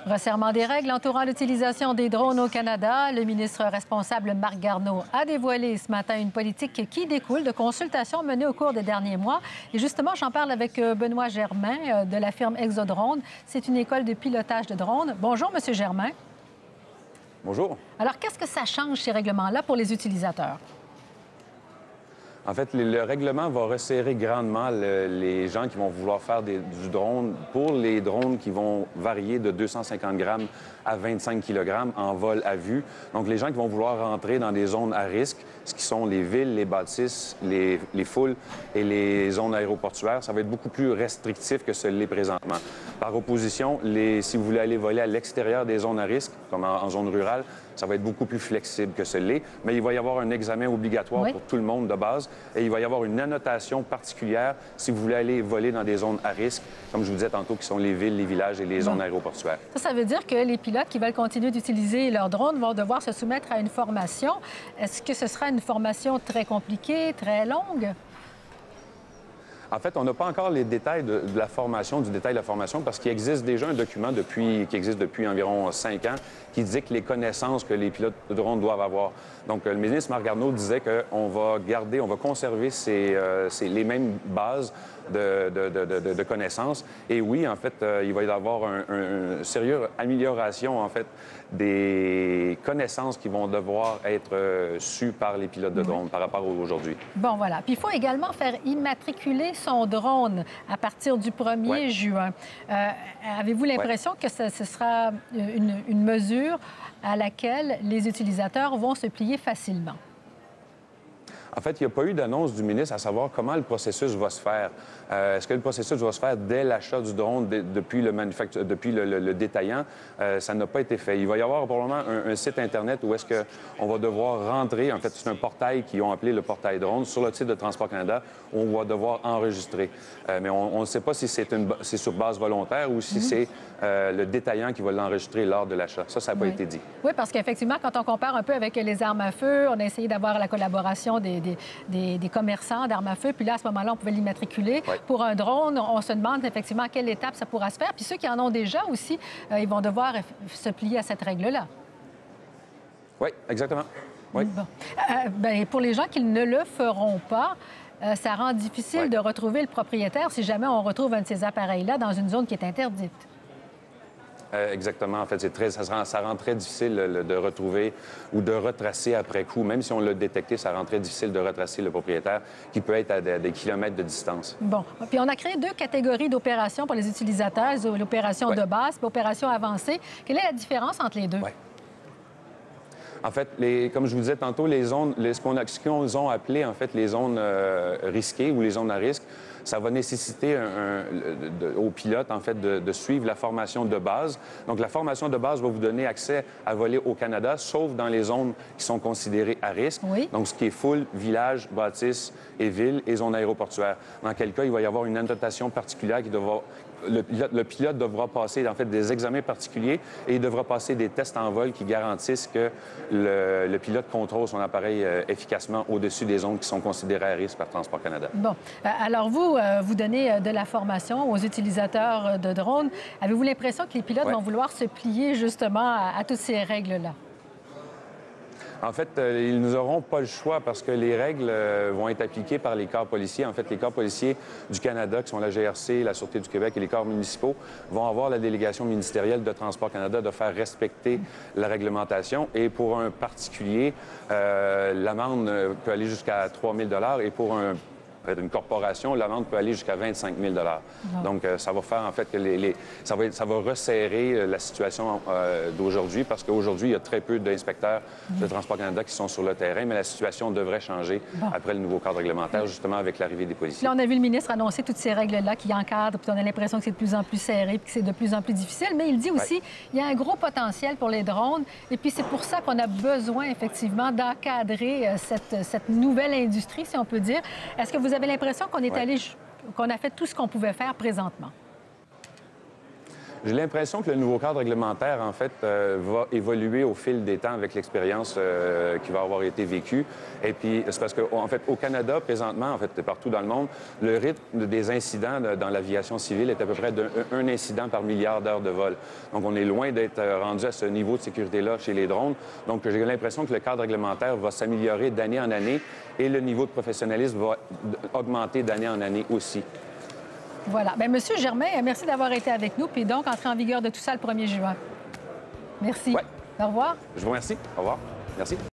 Resserrement des règles entourant l'utilisation des drones au Canada. Le ministre responsable Marc Garneau a dévoilé ce matin une politique qui découle de consultations menées au cours des derniers mois. Et justement, j'en parle avec Benoît Germain de la firme Exodrone. C'est une école de pilotage de drones. Bonjour, Monsieur Germain. Bonjour. Alors, qu'est-ce que ça change, ces règlements-là, pour les utilisateurs? En fait, le règlement va resserrer grandement les gens qui vont vouloir faire du drone pour les drones qui vont varier de 250 grammes à 25 kg en vol à vue. Donc, les gens qui vont vouloir rentrer dans des zones à risque, ce qui sont les villes, les bâtisses, les foules et les zones aéroportuaires, ça va être beaucoup plus restrictif que ce l'est présentement. Par opposition, si vous voulez aller voler à l'extérieur des zones à risque, comme en zone rurale, ça va être beaucoup plus flexible que ce l'est, mais il va y avoir un examen obligatoire pour tout le monde de base et il va y avoir une annotation particulière si vous voulez aller voler dans des zones à risque, comme je vous disais tantôt, qui sont les villes, les villages et les zones aéroportuaires. Ça veut dire que les pilotes qui veulent continuer d'utiliser leurs drones vont devoir se soumettre à une formation. Est-ce que ce sera une formation très compliquée, très longue? En fait, on n'a pas encore les détails du détail de la formation, parce qu'il existe déjà un document qui existe depuis environ 5 ans qui dit que les connaissances que les pilotes de drone doivent avoir. Donc, le ministre Marc Garneau disait qu'on va conserver les mêmes bases de connaissances. Et oui, en fait, il va y avoir une sérieuse amélioration, en fait, des connaissances qui vont devoir être sues par les pilotes de drone par rapport à aujourd'hui. Bon, voilà. Puis il faut également faire immatriculer son drone à partir du 1er juin. Avez-vous l'impression que ce sera une mesure à laquelle les utilisateurs vont se plier facilement? En fait, il n'y a pas eu d'annonce du ministre à savoir comment le processus va se faire. Est-ce que le processus va se faire dès l'achat du drone, depuis le détaillant? Ça n'a pas été fait. Il va y avoir probablement un site Internet où est-ce qu'on va devoir rentrer. En fait, c'est un portail qu'ils ont appelé le portail drone sur le site de Transport Canada où on va devoir enregistrer. Mais on ne sait pas si c'est sur base volontaire ou si c'est le détaillant qui va l'enregistrer lors de l'achat. Ça n'a pas été dit. Oui, parce qu'effectivement, quand on compare un peu avec les armes à feu, on a essayé d'avoir la collaboration des commerçants d'armes à feu. Puis là, à ce moment-là, on pouvait l'immatriculer. Pour un drone, on se demande effectivement à quelle étape ça pourra se faire. Puis ceux qui en ont déjà aussi, ils vont devoir se plier à cette règle-là. Oui, exactement. Oui. Bon. Pour les gens qui ne le feront pas, ça rend difficile de retrouver le propriétaire si jamais on retrouve un de ces appareils-là dans une zone qui est interdite. Exactement. En fait, ça rend très difficile de retrouver ou de retracer après coup. Même si on l'a détecté, ça rend très difficile de retracer le propriétaire qui peut être à des kilomètres de distance. Bon. Puis on a créé 2 catégories d'opérations pour les utilisateurs, l'opération de base et l'opération avancée. Quelle est la différence entre les deux? En fait, comme je vous disais tantôt, ce qu'ils ont appelé en fait les zones risquées ou les zones à risque, ça va nécessiter aux pilotes, en fait, de suivre la formation de base. Donc, la formation de base va vous donner accès à voler au Canada, sauf dans les zones qui sont considérées à risque. Oui. Donc, ce qui est foule, village, bâtisse et ville et zone aéroportuaire. Dans quel cas, il va y avoir une annotation particulière qui devra... Le pilote devra passer, en fait, des examens particuliers et il devra passer des tests en vol qui garantissent que le pilote contrôle son appareil efficacement au-dessus des zones qui sont considérées à risque par Transport Canada. Bon. Alors, vous donnez de la formation aux utilisateurs de drones. Avez-vous l'impression que les pilotes vont vouloir se plier justement à toutes ces règles-là? En fait, ils n'auront pas le choix parce que les règles vont être appliquées par les corps policiers. En fait, les corps policiers du Canada, qui sont la GRC, la Sûreté du Québec et les corps municipaux, vont avoir la délégation ministérielle de Transport Canada de faire respecter la réglementation. Et pour un particulier, l'amende peut aller jusqu'à 3 000 $ et pour une corporation, l'amende peut aller jusqu'à 25 000 $. Donc, ça va faire en fait que ça va resserrer la situation d'aujourd'hui parce qu'aujourd'hui, il y a très peu d'inspecteurs de Transport Canada qui sont sur le terrain, mais la situation devrait changer après le nouveau cadre réglementaire, justement avec l'arrivée des policiers. Là, on a vu le ministre annoncer toutes ces règles-là qui encadrent, puis on a l'impression que c'est de plus en plus serré, puis que c'est de plus en plus difficile, mais il dit aussi qu'il y a un gros potentiel pour les drones, et puis c'est pour ça qu'on a besoin, effectivement, d'encadrer cette nouvelle industrie, si on peut dire. Est-ce que vous avez l'impression qu'on est qu'on a fait tout ce qu'on pouvait faire présentement? J'ai l'impression que le nouveau cadre réglementaire, en fait, va évoluer au fil des temps avec l'expérience qui va avoir été vécue. Et puis, c'est parce qu'en fait, au Canada, présentement, en fait, partout dans le monde, le rythme des incidents dans l'aviation civile est à peu près d'un incident par milliard d'heures de vol. Donc, on est loin d'être rendu à ce niveau de sécurité-là chez les drones. Donc, j'ai l'impression que le cadre réglementaire va s'améliorer d'année en année et le niveau de professionnalisme va augmenter d'année en année aussi. Voilà. Bien, Monsieur Germain, merci d'avoir été avec nous. Puis donc, entrer en vigueur de tout ça le 1er juin. Merci. Ouais. Au revoir. Je vous remercie. Au revoir. Merci.